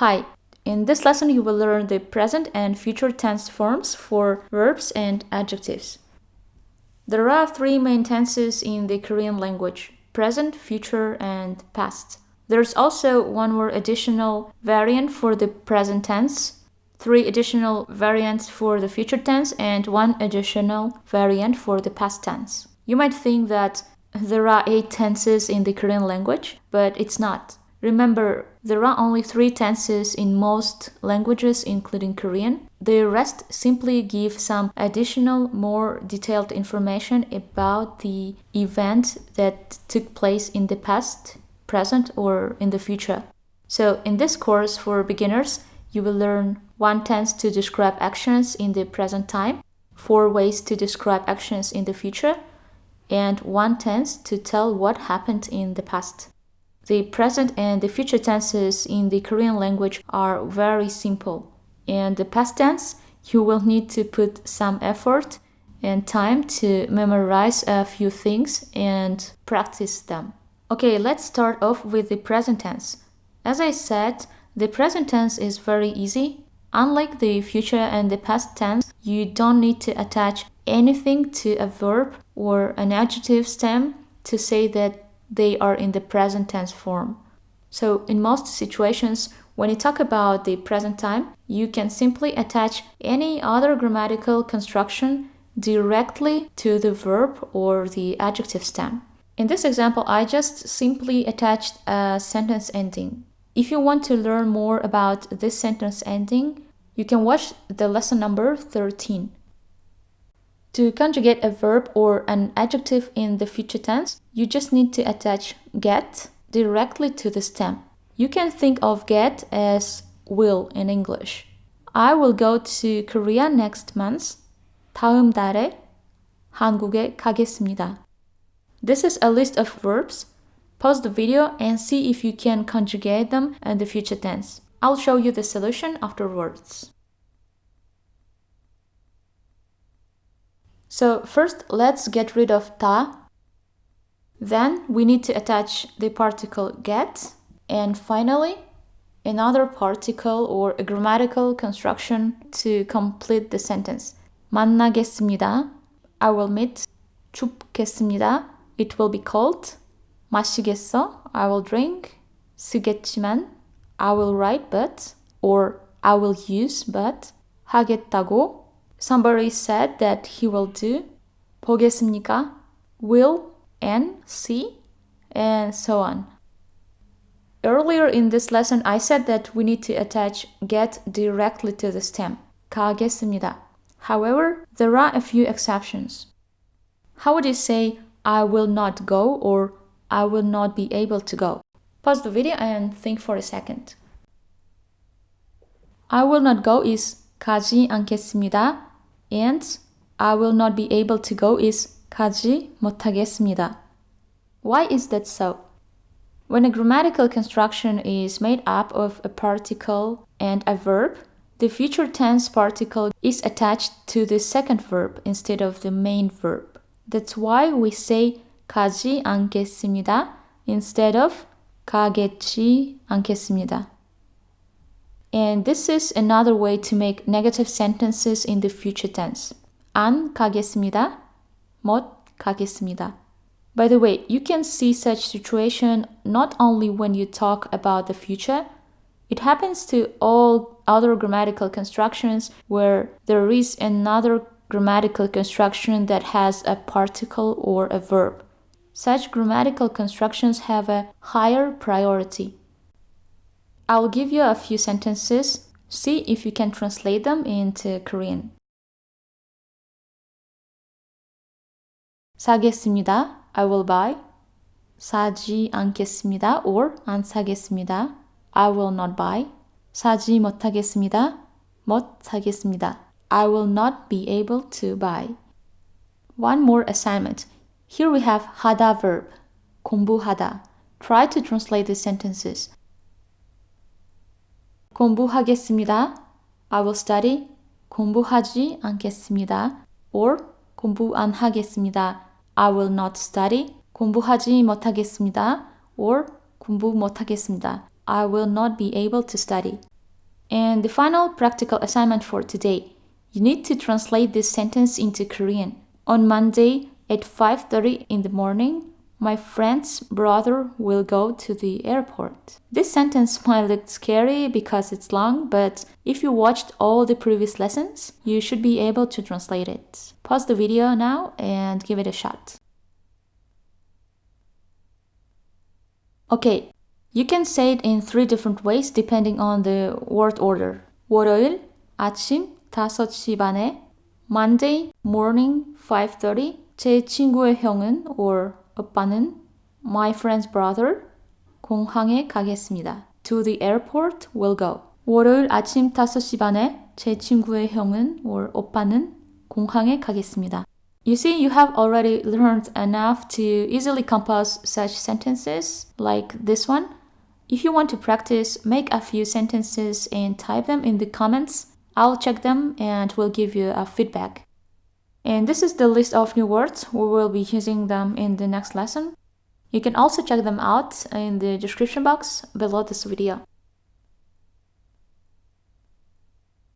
Hi, in this lesson you will learn the present and future tense forms for verbs and adjectives. There are three main tenses in the Korean language: present, future, and past. There's also one more additional variant for the present tense, three additional variants for the future tense, and one additional variant for the past tense. You might think that there are 8 tenses in the Korean language, but it's not. Remember, there are only 3 tenses in most languages, including Korean. The rest simply give some additional, more detailed information about the event that took place in the past, present, or in the future. So, in this course for beginners, you will learn 1 tense to describe actions in the present time, 4 ways to describe actions in the future, and 1 tense to tell what happened in the past. The present and the future tenses in the Korean language are very simple. And the past tense, you will need to put some effort and time to memorize a few things and practice them. Okay, let's start off with the present tense. As I said, the present tense is very easy. Unlike the future and the past tense, you don't need to attach anything to a verb or an adjective stem to say that they are in the present tense form. So in most situations, when you talk about the present time, you can simply attach any other grammatical construction directly to the verb or the adjective stem. In this example, I just simply attached a sentence ending. If you want to learn more about this sentence ending, you can watch the lesson number 13. To conjugate a verb or an adjective in the future tense, you just need to attach get directly to the stem. You can think of get as will in English. I will go to Korea next month. 다음 달에 한국에 가겠습니다. This is a list of verbs. Pause the video and see if you can conjugate them in the future tense. I'll show you the solution afterwards. So first, let's get rid of 다. Then we need to attach the particle get. And finally, another particle or a grammatical construction to complete the sentence. 만나겠습니다. I will meet. 춥겠습니다. It will be cold. 마시겠어. I will drink. 쓰겠지만. I will write but. Or I will use but. 하겠다고. Somebody said that he will do. 보겠습니까? Will and see, and so on. Earlier in this lesson, I said that we need to attach get directly to the stem. 가겠습니다. However, there are a few exceptions. How would you say I will not go or I will not be able to go? Pause the video and think for a second. I will not go is 가지 않겠습니다. And I will not be able to go is 가지 못하겠습니다. Why is that so? When a grammatical construction is made up of a particle and a verb, the future tense particle is attached to the second verb instead of the main verb. That's why we say 가지 않겠습니다 instead of 가겠지 않겠습니다. And this is another way to make negative sentences in the future tense. 안 가겠습니다. 못 가겠습니다. By the way, you can see such situation not only when you talk about the future, it happens to all other grammatical constructions where there is another grammatical construction that has a particle or a verb. Such grammatical constructions have a higher priority. I'll give you a few sentences. See if you can translate them into Korean. 사겠습니다. I will buy. 사지 않겠습니다. Or 안 사겠습니다. I will not buy. 사지 못하겠습니다. 못 사겠습니다. I will not be able to buy. One more assignment. Here we have 하다 verb. 공부하다. Try to translate these sentences. 공부하겠습니다. I will study. 공부하지 않겠습니다. Or 공부 안 하겠습니다. I will not study. 공부하지 못하겠습니다. Or 공부 못하겠습니다. I will not be able to study. And the final practical assignment for today. You need to translate this sentence into Korean. On Monday at 5:30 in the morning, my friend's brother will go to the airport. This sentence might look scary because it's long, but if you watched all the previous lessons, you should be able to translate it. Pause the video now and give it a shot. Okay, you can say it in 3 different ways depending on the word order. 월요일 아침 5시 반에, Monday morning 5:30, 제 친구의 형은 or 오빠는, my friend's brother, 공항에 가겠습니다. To the airport will go. 월요일 아침 5시 반에 제 친구의 형은 or 오빠는 공항에 가겠습니다. You see, you have already learned enough to easily compose such sentences like this one. If you want to practice, make a few sentences and type them in the comments. I'll check them and will give you a feedback. And this is the list of new words. We will be using them in the next lesson. You can also check them out in the description box below this video.